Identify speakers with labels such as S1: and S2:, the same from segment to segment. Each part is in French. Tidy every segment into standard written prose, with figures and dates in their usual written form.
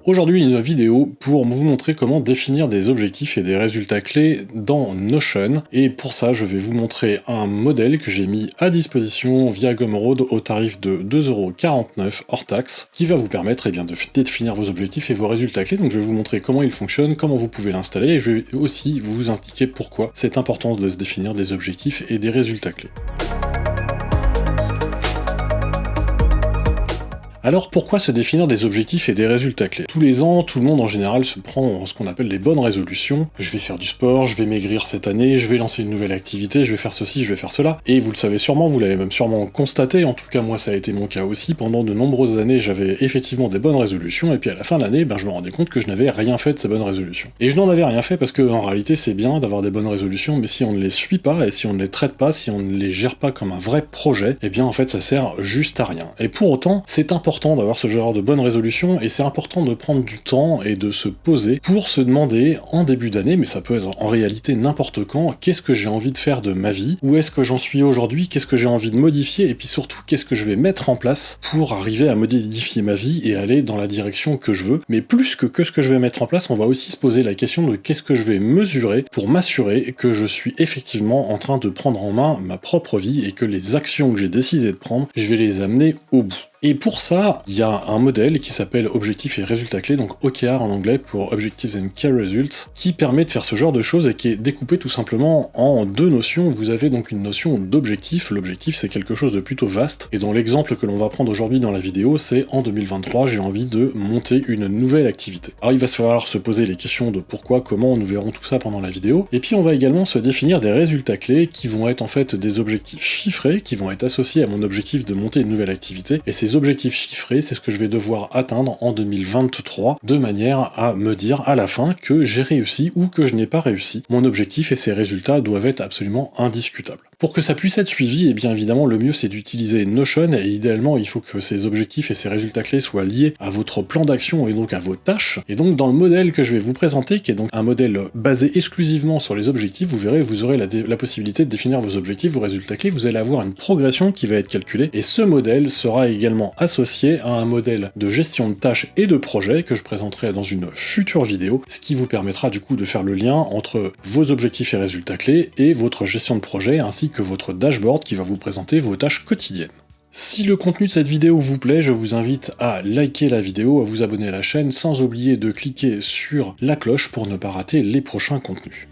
S1: Aujourd'hui, une vidéo pour vous montrer comment définir des objectifs et des résultats clés dans Notion. Et pour ça, je vais vous montrer un modèle que j'ai mis à disposition via Gumroad au tarif de 2,49€ hors taxe, qui va vous permettre de définir vos objectifs et vos résultats clés. Donc je vais vous montrer comment il fonctionne, comment vous pouvez l'installer, et je vais aussi vous indiquer pourquoi c'est important de se définir des objectifs et des résultats clés. Alors pourquoi se définir des objectifs et des résultats clés? Tous les ans, tout le monde en général se prend ce qu'on appelle des bonnes résolutions. Je vais faire du sport, je vais maigrir cette année, je vais lancer une nouvelle activité, je vais faire ceci, je vais faire cela. Et vous le savez sûrement, vous l'avez même sûrement constaté, en tout cas moi ça a été mon cas aussi, pendant de nombreuses années j'avais effectivement des bonnes résolutions, et puis à la fin de l'année, je me rendais compte que je n'avais rien fait de ces bonnes résolutions. Et je n'en avais rien fait parce que en réalité c'est bien d'avoir des bonnes résolutions, mais si on ne les suit pas, et si on ne les traite pas, si on ne les gère pas comme un vrai projet, et bien en fait ça sert juste à rien. Et pour autant, c'est important d'avoir ce genre de bonnes résolutions, et c'est important de prendre du temps et de se poser pour se demander en début d'année, mais ça peut être en réalité n'importe quand, qu'est-ce que j'ai envie de faire de ma vie, où est-ce que j'en suis aujourd'hui, qu'est-ce que j'ai envie de modifier, et puis surtout qu'est-ce que je vais mettre en place pour arriver à modifier ma vie et aller dans la direction que je veux. Mais plus que ce que je vais mettre en place, on va aussi se poser la question de qu'est-ce que je vais mesurer pour m'assurer que je suis effectivement en train de prendre en main ma propre vie et que les actions que j'ai décidé de prendre, je vais les amener au bout. Et pour ça, il y a un modèle qui s'appelle Objectifs et Résultats Clés, donc OKR en anglais pour Objectives and Key Results, qui permet de faire ce genre de choses et qui est découpé tout simplement en deux notions. Vous avez donc une notion d'objectif. L'objectif, c'est quelque chose de plutôt vaste, et dans l'exemple que l'on va prendre aujourd'hui dans la vidéo, c'est en 2023, j'ai envie de monter une nouvelle activité. Alors il va se falloir se poser les questions de pourquoi, comment, nous verrons tout ça pendant la vidéo, et puis on va également se définir des résultats clés qui vont être en fait des objectifs chiffrés, qui vont être associés à mon objectif de monter une nouvelle activité, et ces objectifs chiffrés, c'est ce que je vais devoir atteindre en 2023, de manière à me dire à la fin que j'ai réussi ou que je n'ai pas réussi. Mon objectif et ses résultats doivent être absolument indiscutables. Pour que ça puisse être suivi, et bien évidemment le mieux c'est d'utiliser Notion, et idéalement il faut que ces objectifs et ces résultats clés soient liés à votre plan d'action et donc à vos tâches. Et donc dans le modèle que je vais vous présenter, qui est donc un modèle basé exclusivement sur les objectifs, vous verrez, vous aurez la possibilité de définir vos objectifs, vos résultats clés, vous allez avoir une progression qui va être calculée, et ce modèle sera également associé à un modèle de gestion de tâches et de projets que je présenterai dans une future vidéo, ce qui vous permettra du coup de faire le lien entre vos objectifs et résultats clés et votre gestion de projet, ainsi que votre dashboard qui va vous présenter vos tâches quotidiennes. Si le contenu de cette vidéo vous plaît, je vous invite à liker la vidéo, à vous abonner à la chaîne, sans oublier de cliquer sur la cloche pour ne pas rater les prochains contenus.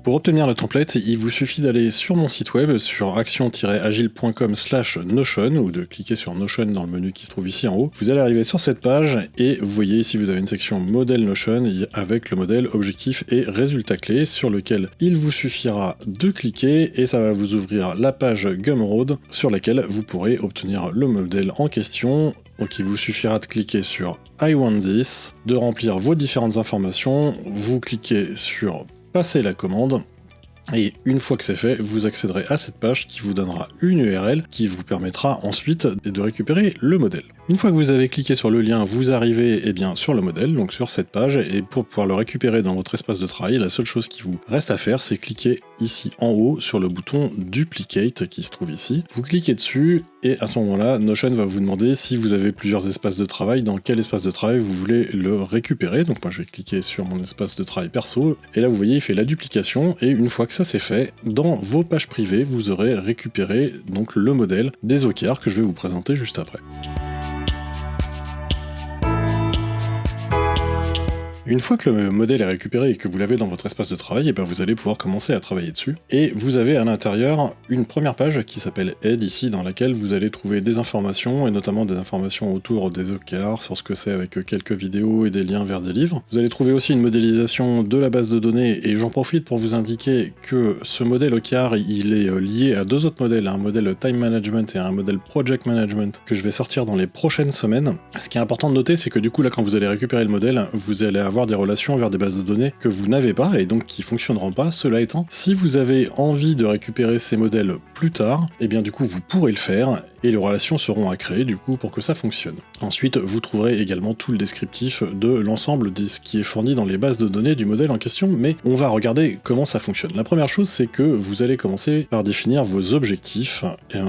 S1: Pour obtenir le template, il vous suffit d'aller sur mon site web, sur action-agile.com/Notion, ou de cliquer sur Notion dans le menu qui se trouve ici en haut. Vous allez arriver sur cette page, et vous voyez ici vous avez une section modèle Notion, avec le modèle objectifs et résultats clés, sur lequel il vous suffira de cliquer, et ça va vous ouvrir la page Gumroad, sur laquelle vous pourrez obtenir le modèle en question. Donc il vous suffira de cliquer sur I want this, de remplir vos différentes informations, vous cliquez sur passer la commande, et une fois que c'est fait, vous accéderez à cette page qui vous donnera une URL qui vous permettra ensuite de récupérer le modèle. Une fois que vous avez cliqué sur le lien, vous arrivez sur le modèle, donc sur cette page, et pour pouvoir le récupérer dans votre espace de travail, la seule chose qui vous reste à faire, c'est cliquer ici en haut sur le bouton Duplicate qui se trouve ici. Vous cliquez dessus, et à ce moment-là, Notion va vous demander si vous avez plusieurs espaces de travail, dans quel espace de travail vous voulez le récupérer. Donc moi je vais cliquer sur mon espace de travail perso, et là vous voyez il fait la duplication, et une fois que ça c'est fait, dans vos pages privées, vous aurez récupéré donc le modèle des OKR que je vais vous présenter juste après. Une fois que le modèle est récupéré et que vous l'avez dans votre espace de travail, vous allez pouvoir commencer à travailler dessus. Et vous avez à l'intérieur une première page qui s'appelle Aide ici, dans laquelle vous allez trouver des informations, et notamment des informations autour des OKR, sur ce que c'est avec quelques vidéos et des liens vers des livres. Vous allez trouver aussi une modélisation de la base de données, et j'en profite pour vous indiquer que ce modèle OKR, il est lié à deux autres modèles, un modèle Time Management et un modèle Project Management, que je vais sortir dans les prochaines semaines. Ce qui est important de noter, c'est que du coup là, quand vous allez récupérer le modèle, vous allez avoir des relations vers des bases de données que vous n'avez pas et donc qui fonctionneront pas. Cela étant, si vous avez envie de récupérer ces modèles plus tard, du coup vous pourrez le faire, et les relations seront à créer du coup pour que ça fonctionne. Ensuite, vous trouverez également tout le descriptif de l'ensemble de ce qui est fourni dans les bases de données du modèle en question, mais on va regarder comment ça fonctionne. La première chose, c'est que vous allez commencer par définir vos objectifs,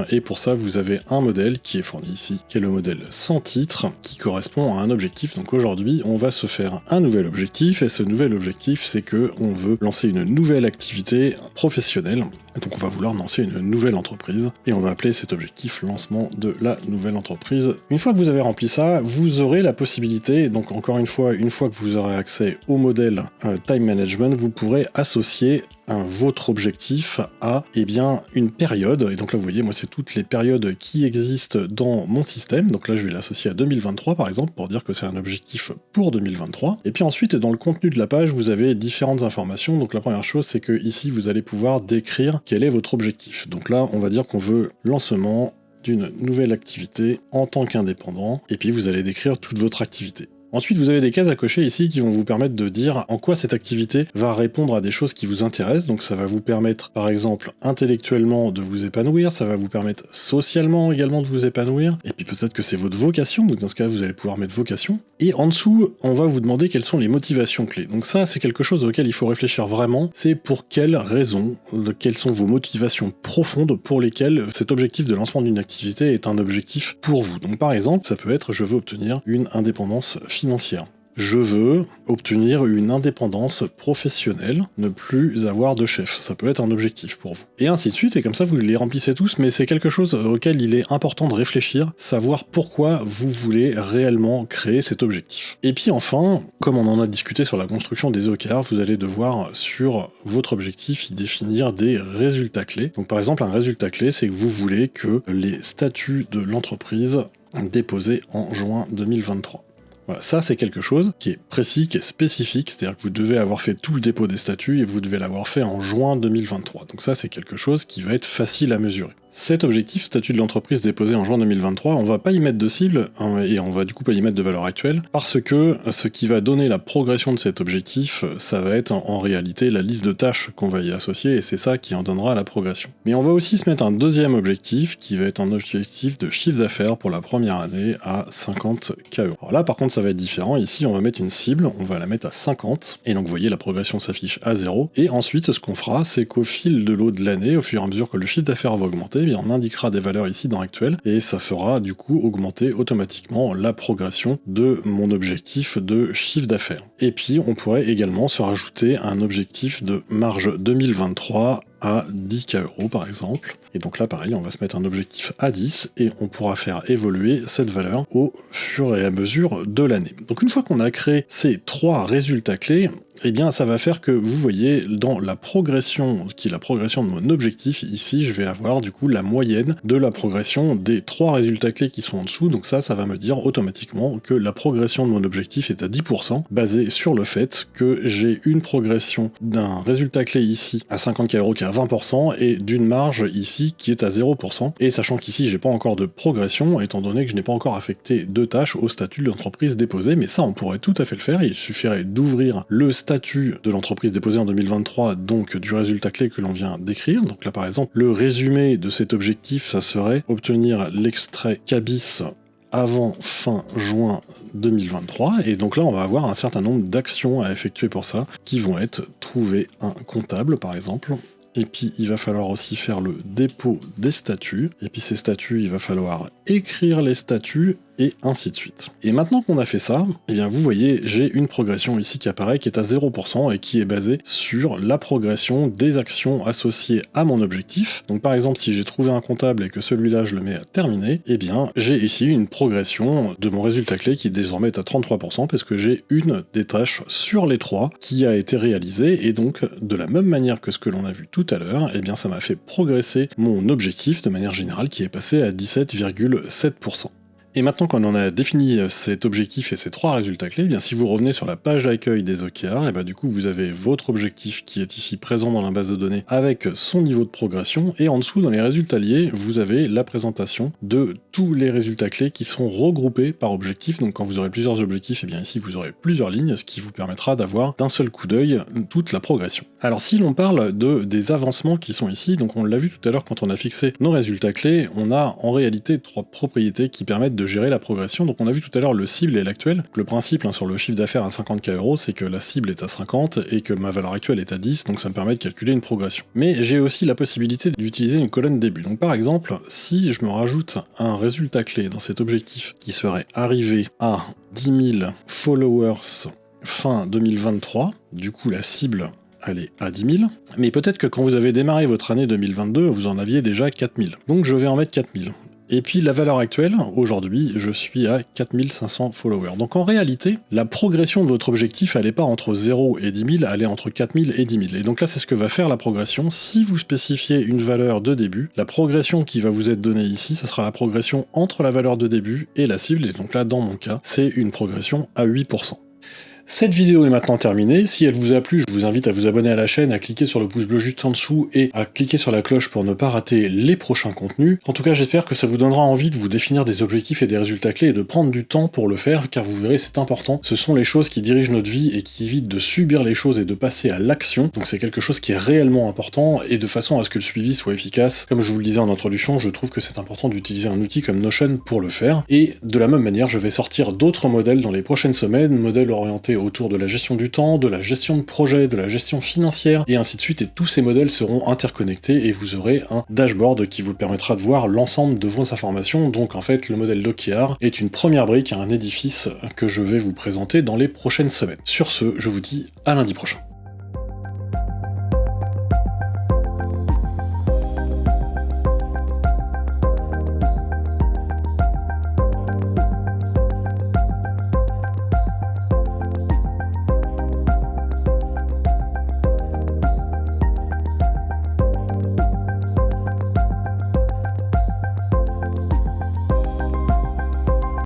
S1: et pour ça, vous avez un modèle qui est fourni ici, qui est le modèle sans titre, qui correspond à un objectif. Donc aujourd'hui, on va se faire un nouvel objectif, et ce nouvel objectif, c'est que on veut lancer une nouvelle activité professionnelle. Donc on va vouloir lancer une nouvelle entreprise, et on va appeler cet objectif lancement de la nouvelle entreprise. Une fois que vous avez rempli ça, vous aurez la possibilité, donc encore une fois que vous aurez accès au modèle Time Management, vous pourrez associer votre objectif à une période, et donc là vous voyez, moi c'est toutes les périodes qui existent dans mon système, donc là je vais l'associer à 2023 par exemple, pour dire que c'est un objectif pour 2023, et puis ensuite dans le contenu de la page vous avez différentes informations, donc la première chose c'est que ici vous allez pouvoir décrire quel est votre objectif, donc là on va dire qu'on veut lancement d'une nouvelle activité en tant qu'indépendant, et puis vous allez décrire toute votre activité. Ensuite, vous avez des cases à cocher ici qui vont vous permettre de dire en quoi cette activité va répondre à des choses qui vous intéressent. Donc ça va vous permettre, par exemple, intellectuellement de vous épanouir, ça va vous permettre socialement également de vous épanouir, et puis peut-être que c'est votre vocation, donc dans ce cas, vous allez pouvoir mettre vocation. Et en dessous, on va vous demander quelles sont les motivations clés. Donc ça, c'est quelque chose auquel il faut réfléchir vraiment, c'est pour quelles raisons, quelles sont vos motivations profondes pour lesquelles cet objectif de lancement d'une activité est un objectif pour vous. Donc par exemple, ça peut être je veux obtenir une indépendance financière. Je veux obtenir une indépendance professionnelle, ne plus avoir de chef. Ça peut être un objectif pour vous. Et ainsi de suite, et comme ça vous les remplissez tous, mais c'est quelque chose auquel il est important de réfléchir, savoir pourquoi vous voulez réellement créer cet objectif. Et puis enfin, comme on en a discuté sur la construction des OKR, vous allez devoir, sur votre objectif, y définir des résultats clés. Donc par exemple, un résultat clé, c'est que vous voulez que les statuts de l'entreprise déposés en juin 2023. Voilà, ça c'est quelque chose qui est précis, qui est spécifique, c'est-à-dire que vous devez avoir fait tout le dépôt des statuts et vous devez l'avoir fait en juin 2023. Donc ça c'est quelque chose qui va être facile à mesurer. Cet objectif, statut de l'entreprise déposé en juin 2023, on va pas y mettre de cible, et on va du coup pas y mettre de valeur actuelle, parce que ce qui va donner la progression de cet objectif, ça va être en réalité la liste de tâches qu'on va y associer, et c'est ça qui en donnera la progression. Mais on va aussi se mettre un deuxième objectif, qui va être un objectif de chiffre d'affaires pour la première année à 50 KE. Alors là par contre ça va être différent, ici on va mettre une cible, on va la mettre à 50, et donc vous voyez la progression s'affiche à 0, et ensuite ce qu'on fera, c'est qu'au fil de l'eau de l'année, au fur et à mesure que le chiffre d'affaires va augmenter, on indiquera des valeurs ici dans actuel, et ça fera du coup augmenter automatiquement la progression de mon objectif de chiffre d'affaires. Et puis on pourrait également se rajouter un objectif de marge 2023 à 10 € par exemple. Et donc là pareil, on va se mettre un objectif à 10 et on pourra faire évoluer cette valeur au fur et à mesure de l'année. Donc une fois qu'on a créé ces trois résultats clés, eh bien ça va faire que vous voyez dans la progression, qui est la progression de mon objectif, ici je vais avoir du coup la moyenne de la progression des trois résultats clés qui sont en dessous, donc ça va me dire automatiquement que la progression de mon objectif est à 10%, basé sur le fait que j'ai une progression d'un résultat clé ici à 50 € qui est à 20% et d'une marge ici qui est à 0%, et sachant qu'ici j'ai pas encore de progression, étant donné que je n'ai pas encore affecté de tâches au statut de l'entreprise déposée, mais ça on pourrait tout à fait le faire, il suffirait d'ouvrir le statut de l'entreprise déposée en 2023, donc du résultat clé que l'on vient d'écrire. Donc là par exemple, le résumé de cet objectif, ça serait obtenir l'extrait CABIS avant fin juin 2023, et donc là on va avoir un certain nombre d'actions à effectuer pour ça, qui vont être trouver un comptable par exemple, et puis il va falloir aussi faire le dépôt des statuts, et puis ces statuts il va falloir écrire les statuts, et ainsi de suite. Et maintenant qu'on a fait ça, eh bien vous voyez, j'ai une progression ici qui apparaît, qui est à 0% et qui est basée sur la progression des actions associées à mon objectif. Donc par exemple, si j'ai trouvé un comptable et que celui-là je le mets à terminer, eh bien j'ai ici une progression de mon résultat clé qui désormais est à 33% parce que j'ai une des tâches sur les trois qui a été réalisée, et donc de la même manière que ce que l'on a vu tout à l'heure, eh bien ça m'a fait progresser mon objectif de manière générale qui est passé à 17,7%. Et maintenant qu'on en a défini cet objectif et ces 3 résultats clés, eh bien si vous revenez sur la page d'accueil des OKR, et ben du coup vous avez votre objectif qui est ici présent dans la base de données avec son niveau de progression, et en dessous dans les résultats liés, vous avez la présentation de tous les résultats clés qui sont regroupés par objectif. Donc quand vous aurez plusieurs objectifs, et bien ici vous aurez plusieurs lignes, ce qui vous permettra d'avoir d'un seul coup d'œil toute la progression. Alors si l'on parle des avancements qui sont ici, donc on l'a vu tout à l'heure quand on a fixé nos résultats clés, on a en réalité 3 propriétés qui permettent de gérer la progression. Donc on a vu tout à l'heure le cible et l'actuel. Le principe sur le chiffre d'affaires à 50K €, c'est que la cible est à 50 et que ma valeur actuelle est à 10, donc ça me permet de calculer une progression. Mais j'ai aussi la possibilité d'utiliser une colonne début. Donc par exemple, si je me rajoute un résultat clé dans cet objectif qui serait arrivé à 10 000 followers fin 2023, du coup la cible elle est à 10 000, mais peut-être que quand vous avez démarré votre année 2022, vous en aviez déjà 4 000. Donc je vais en mettre 4 000. Et puis la valeur actuelle, aujourd'hui, je suis à 4500 followers. Donc en réalité, la progression de votre objectif, elle n'est pas entre 0 et 10 000, elle est entre 4000 et 10 000. Et donc là, c'est ce que va faire la progression. Si vous spécifiez une valeur de début, la progression qui va vous être donnée ici, ça sera la progression entre la valeur de début et la cible. Et donc là, dans mon cas, c'est une progression à 8%. Cette vidéo est maintenant terminée. Si elle vous a plu, je vous invite à vous abonner à la chaîne, à cliquer sur le pouce bleu juste en dessous et à cliquer sur la cloche pour ne pas rater les prochains contenus. En tout cas, j'espère que ça vous donnera envie de vous définir des objectifs et des résultats clés et de prendre du temps pour le faire, car vous verrez, c'est important. Ce sont les choses qui dirigent notre vie et qui évitent de subir les choses et de passer à l'action. Donc c'est quelque chose qui est réellement important et de façon à ce que le suivi soit efficace. Comme je vous le disais en introduction, je trouve que c'est important d'utiliser un outil comme Notion pour le faire. Et de la même manière, je vais sortir d'autres modèles dans les prochaines semaines, modèles orientés autour de la gestion du temps, de la gestion de projet, de la gestion financière, et ainsi de suite, et tous ces modèles seront interconnectés, et vous aurez un dashboard qui vous permettra de voir l'ensemble de vos informations. Donc en fait, le modèle d'OKR est une première brique à un édifice que je vais vous présenter dans les prochaines semaines. Sur ce, je vous dis à lundi prochain.